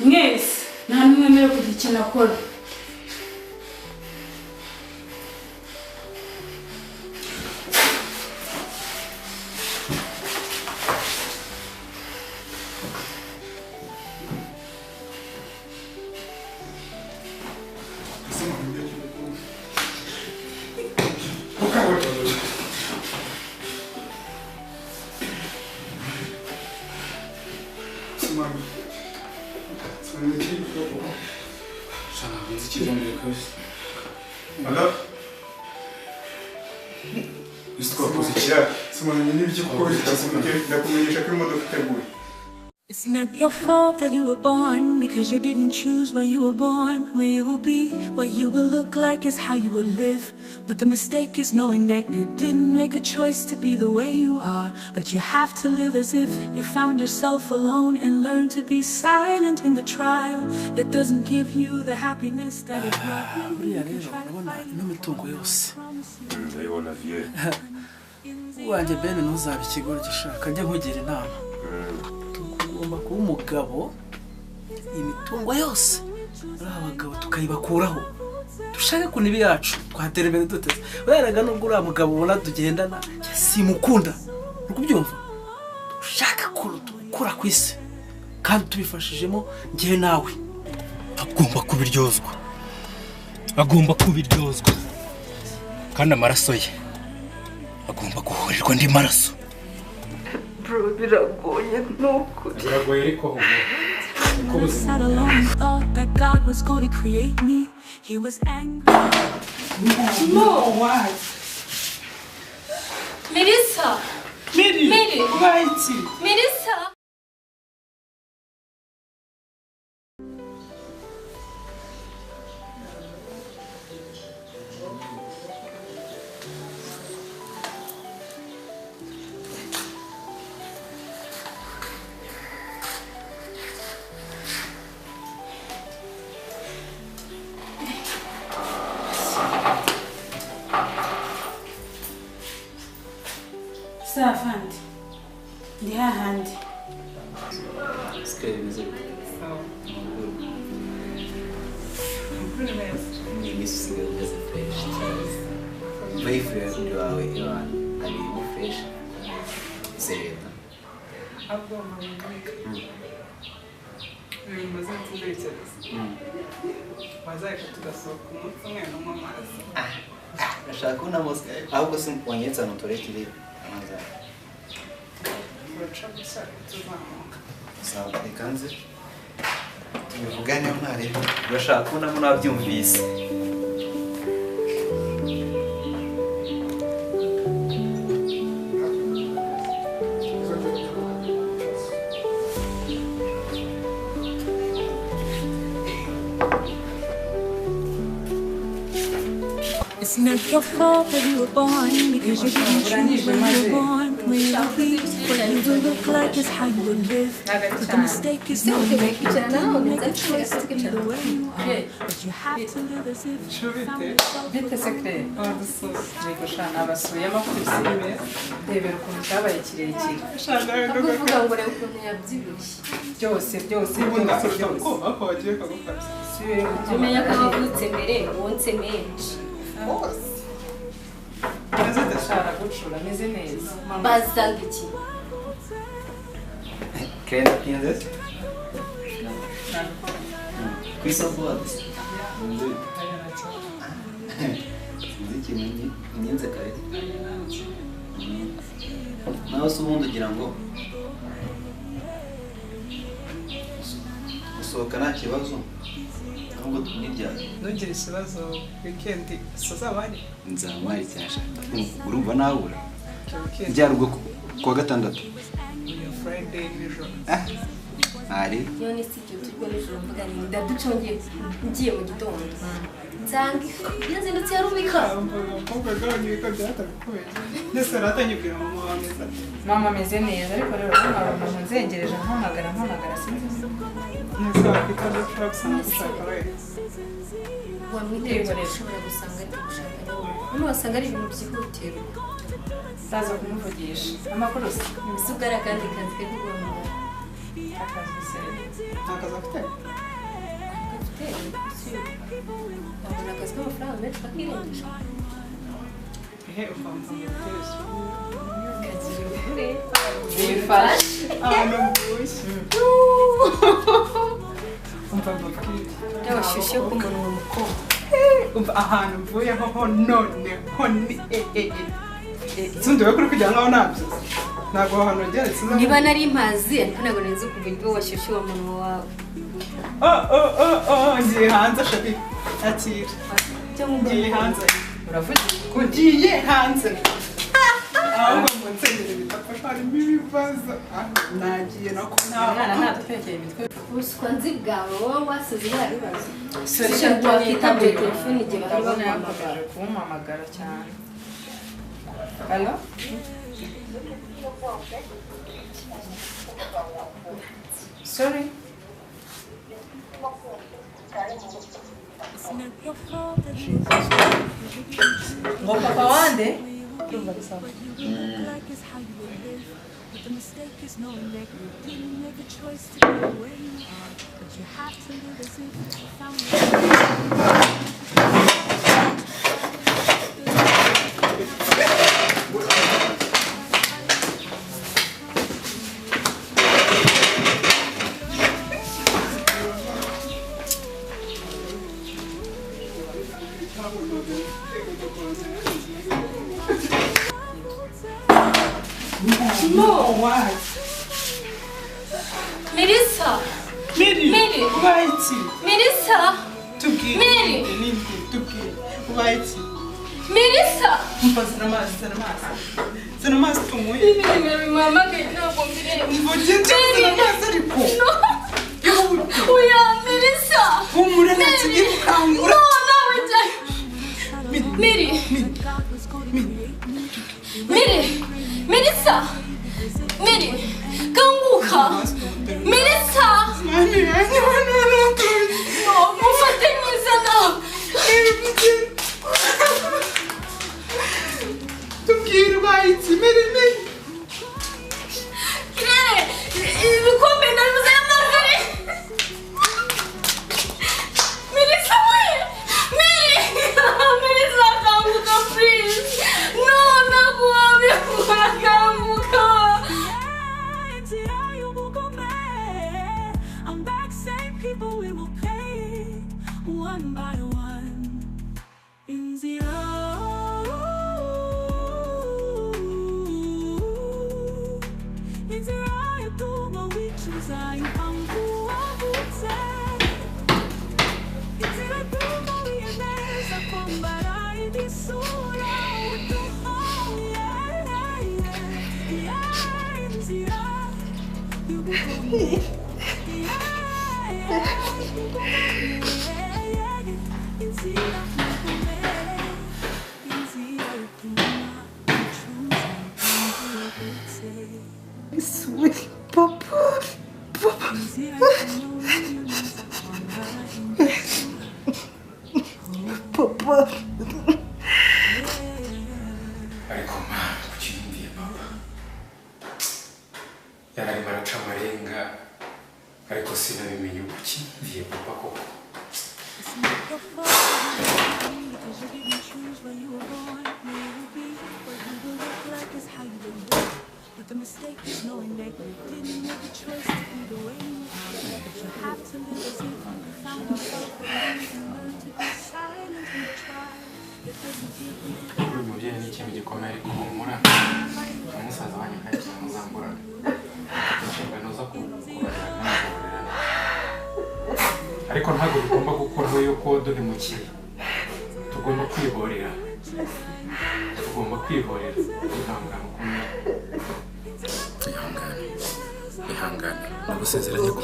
mwese nta n'umwemere kugira ikintu akora. It's not your fault that you were born, because you didn't choose where you were born. Where you will be, what you will look like is how you will live. But the mistake is knowing that you didn't make a choice to be the way you are. But you have to live as if you found yourself alone, and learn to be silent in the trial that doesn't give you the happiness that it brought you. Imitungo yose ndayibona vie wanje bene ntuzaba ikigori gishaka njye nkugira inama tugomba kuba umugabo imitungo yose abagabo tukayibakuraho dushaka kunibi yacu twatera imbere duteze weraga nubwo uri umugabo ubona tugendana simukunda ukubyumva dushaka kura kwisi kandi tubifashijemo ngiye nawe agomba kubiryozwa kandi amaraso ye agomba guhurirwa ndi maraso. Bro, biragoye nukuri. Biragoye ariko I sat alone and thought that God was going to create me. He was angry. No, what? Melissa! Mary! Melissa! Safandi. Ndi hahandi. Скажи, ni misi ugeze fresh. Boyfriend wawe ari fresh. Serena. Abwo maze ntuzerekeza. Bazayika tugasohoka umunsi umwe no mamazi. Nashaka una mosca. Ahubwo simponyetsa no torekire amaza. Sawa ikanze. Tuvugane ntare. Urashaka una munabyumvise. It's not your fault that you were born, because you didn't choose when you were born. Where you will be, what you will look like is how you will live. But the mistake is knowing that you didn't make a choice to be the way you are. But you have to live as if you found yourself Bite sekre nigushana abasuye amakurisibe debera ukuntu cyabaye kirekire. Kuvuga ngo rero ukuntu yabyibushye. Byose ko akogiye kagufasha. Umenya ko wavutse mbere wonse menshi. Maze ndashara gucura meze neza. Bazanga iki? Quer entender? Questa foto. Ndiki ninze kare. Nawe subundi kugira ngo usohoka nta kibazo. Ahubwo tunirya. Nugire ikibazo weekend sazabari. Nzamwari cyashaka. Urumva nawura. Byarubwo kwa gatandatu. Friday nijoro. Ari. Yone sicyo turwo nijoro mvuga ni ndaducongeye ngiye mu gitondo. Nzanga yazindutse yarubika. Umukobwa ganye ko byatakuye. Nese ratanyibwira mama ameze neza ariko rero umuntu nzengereje mpamagara sinzi. Nese afite trucks n'usakawe. Wamwiteye ushobora gusanga ari gushaka niwe. Wasanga ari ibintu byihutirwa. Saza kumuvugisha. Amakuru se. Ibisugaragandi kandi kugomba. akazi se nta kazi afite wabona akazi k'amafaranga menshi kakirengeje ehe ukamva mu bitekerezo kagira ubure zifashe ahantu mvuye umva mbabwire yabashyushye ku munwa mukobwa umva ahantu mvuyeho ho noneho ni sinduwe kuri kugira ngo nabyo ntabwo ahantu wageretse niba nari mpazi ariko ntabwo nzi ku buryo washyushye uwo munwa wawe ngiye hanze shabi akira ngiye hanze uravuga ko ngiye hanze ahubwo ngo nsengere bitafasha harimo ibibazo nagiye nako umwana ntadutekeye imitwe ubuswa nzi bwawe wowe wasize nta bibazo sishaka wakitabye telefone igihe bari baguhamagara kumuhamagara cyane halo sorry ngo papa wande The mistake is knowing that you didn't make a choice to go where you are, but you have to live as if you found no why Melissa Mary white Melissa tuki Mary tuki white Melissa zina mas tumuye mama ke ntabwo mbireba mvuge zina mas ariko oya Melissa humura ntakigikangura no nawe jya Mary Melissa Mary kanguka Melissa mami yanjye no mufate neza nawe tubwire white Mary ibikombe ndabibuze y'amagare Melissa we Melissa kanguka please no ntabwo wabikora kanguka INZIRA Y'UBUGOME. I'm back, same people we will pay one by one. INZIRA Y'UBUGOME, we choose imitungo uwarincuti. INZIRA Y'UBUGOME, wiyemeza kwambara indi sura uduha INZIRA Y'UBUGOME. sweet papa papa ariko mama ukiyumviye papa yararimo araca amarenga ariko sinabimenye uko ukiyumviye papa koko But the mistake is knowing that you didn't make a choice to be the way you are. But you have to live as if you found yourself and learn to be silent and try. It doesn't feel good. uyu mubyeyi ni ikintu gikomeye ariko humura umusaza wanyu nta kintu muzamburana inshingano zo kubarera n'umugaburira ariko ntabwo bigomba gukorwa yuko duhemukiye tugomba kwihorera ihangane ukomeye ihangane nagusezeranye ko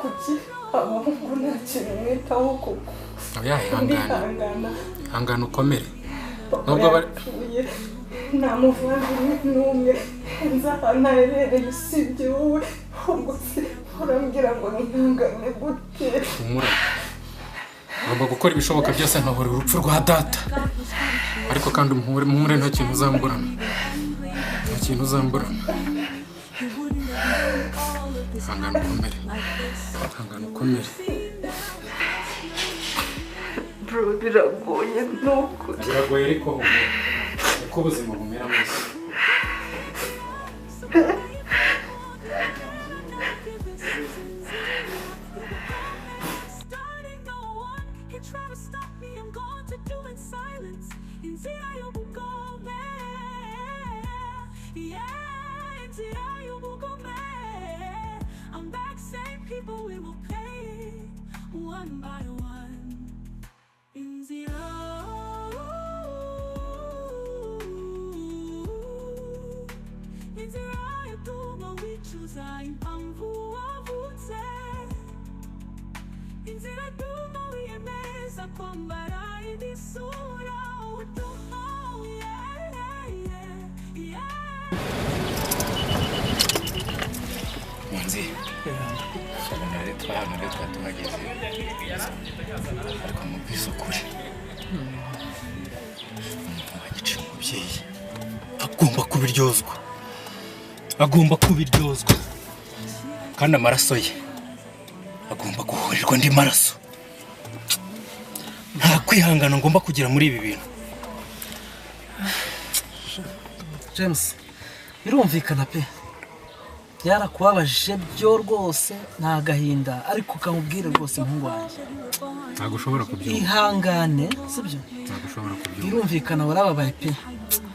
kuki abahungu nta kintu mwitaho koko oya ihangane ukomere nubwo yapfuye nta muvandimwe n'umwe nzi ahantu aherereye usibye wowe ahubwo se urambwira ngo nihangane gute humura ngomba gukora ibishoboka byose nkahora urupfu rwa data ariko kandi umuhure nta kintu uzamburana Hangana ukomere. Hangana ukomere. Bro, biragoye nuko. Biragoye ariko uko ubuzima bumera mwese. INZIRA Y'UBUGOME, yeah, INZIRA Y'UBUGOME. I'm back, same people we will pay one by one. INZIRA, INZIRA Y'UBUGOME, we choose impamvu wavutse. INZIRA Y'UBUGOME, wiyemeza kwambara indi sura. Munzi. Sabona rero twahageze. Ariko mubwiza ukuri. Umugabo umubyeyi agomba kubiryozwa. Kandi amaraso ye agomba guhurirwa ndi maraso. Nta kwihangana ngomba kugira muri ibi bintu. James, birumvikana pe. Yarakubabaje byo rwose nta gahinda ariko kamubwire rwose muhungu wanjye. Ntago ushobora kubyumva. Ihangane, sibyo? Ntago ushobora kubyumva. Birumvikana warababaye pe.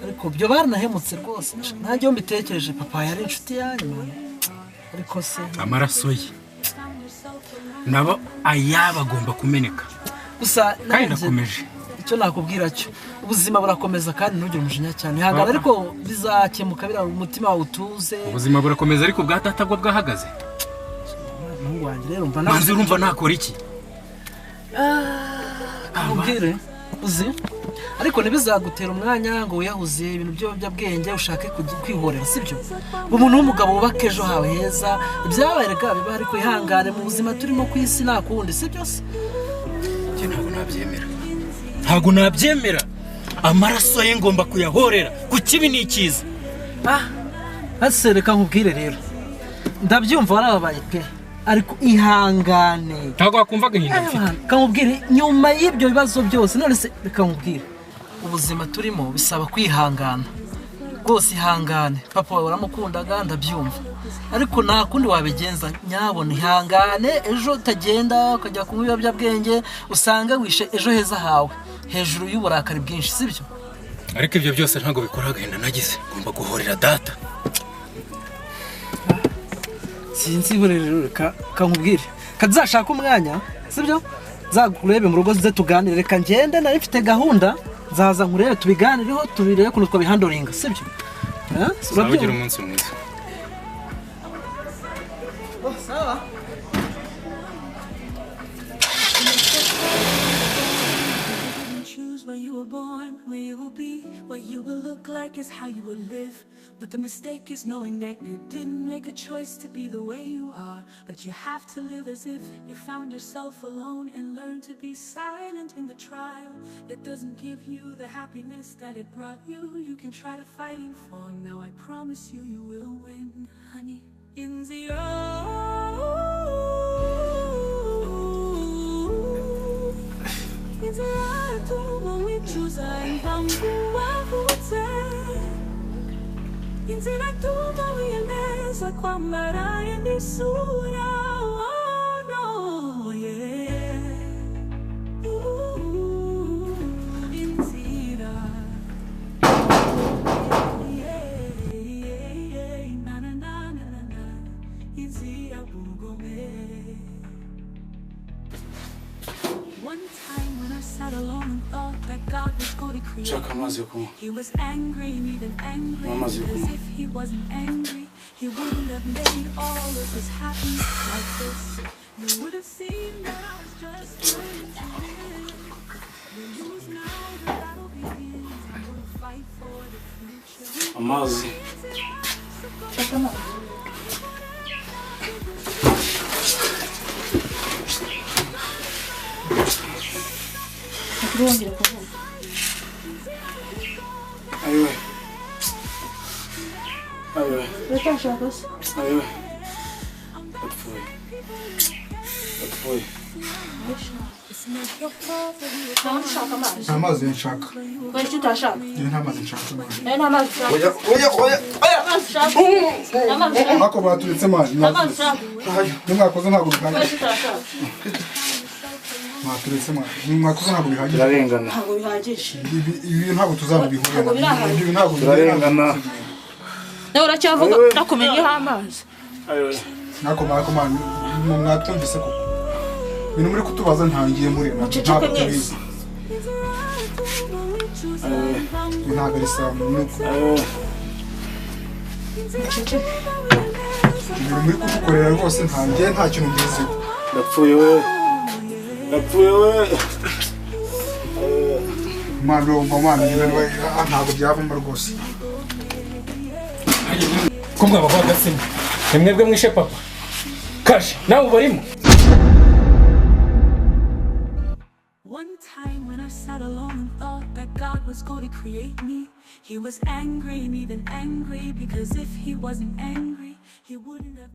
Ariko byo baranahemutse rwose. Nanjye yo mbitekereje papa yari inshuti yanyu. Ariko se amaraso ye nabo ayaba agomba kumeneka. Gusa kandi nakomeje. Icyo nakubwira cyo ubuzima burakomeza kandi ntugire umujinya cyane. Ihangane ariko bizakemuka bira umutima wawe utuze. Ubuzima burakomeza ariko bwatatagwa bwahagaze. Muhungu wanjye rero urumva nakora iki? Amubwire uzi ariko ntibizagutera umwanya ngo wiyahuze ibintu by'abwenge ushake kwihorera sibyo? Umuntu w'umugabo wubaka ejo hawe heza ibyabaye rega biba ariko ihangane mu buzima turimo ku isi nakundi sibyo se? Ntago nabyemera. Amaraso ye ngomba kuyahorera ku kibi n'ikiza. Asereka nkubwire rero. Ndabyumva warababaye pe. Ariko ihangane. Ntago wakumva gahinda mfite. Kamubwire nyuma y'ibyo bibazo byose none se reka nkubwire. Ubuzima turimo bisaba kwihangana. Rwose ihangane. Papa wawe waramukundaga ndabyumva. Ariko nta kundi wabigenza nyabona ihangane ejo utagenda ukajya kunywa ibiyobyabwenge usanga wishe ejo heza hawe hejuru y'uburakari bwinshi sibyo? Ariko ibyo byose ntago bikora agahinda nagize. Ngomba guhorera data. Sinzi rero reka nkubwire. Kazashaka umwanya sibyo? Zakurebe mu rugo zize tuganire reka ngende nari mfite gahunda zaza nkurebe tubiganireho tubireye kuno twabihandoringa sibyo? Urabyira umunsi mwiza. Sawa. Choose where you were born, where you will be, what you will look like is how you will live. But the mistake is knowing that you didn't make a choice to be the way you are. But you have to live as if you found yourself alone and learn to be silent in the trial. That doesn't give you the happiness that it brought you. You can try to fighting for. Now I promise you, you will win, honey. INZIRA. INZIRA Y'UBUGOME, we choose impamvu wavutse. INZIRA Y'UBUGOME, wiyemeza kwambara indi sura. Oh no, yeah. INZIRA. Na na na na na. INZIRA Y'UBUGOME. One time when I sat alone and thought that God was going to create me, He was angry, even angry, as if He wasn't angry. He wouldn't have made all of His happiness like this. You would have seen that I was just trying to live. We lose now, the battle begins. I will fight for the future. Amazi. Aywe. ndapfuye nta mazi nshaka wari icyo utashaka nta mazi nshaka nta mazi ushaka ako baturetse mazi nimwakoze ntabwo bihagije mwaturetse mazi nimwakoze ntabwo bihagije turarengana ntabwo bihagije ibi ntabwo tuzabihurira ibi ntabwo turarengana nawe uracyavuga nakumenyeho amazi nako mani mwatwumvise koko ibintu muri kutubaza ntangiye muri ntabwo tubizi ntabwo ari sawa ibintu muri kudukorera rwose ntangiye nta kintu mbiziho ndapfuye we mwana urumva mwana ntabwo byavamo rwose ko mwabaho agatsima ni mwebwe mwishe papa kaje nawe ubarimo. One time when I sat alone and thought that God was going to create me, He was angry and even angry, because if He wasn't angry, He wouldn't have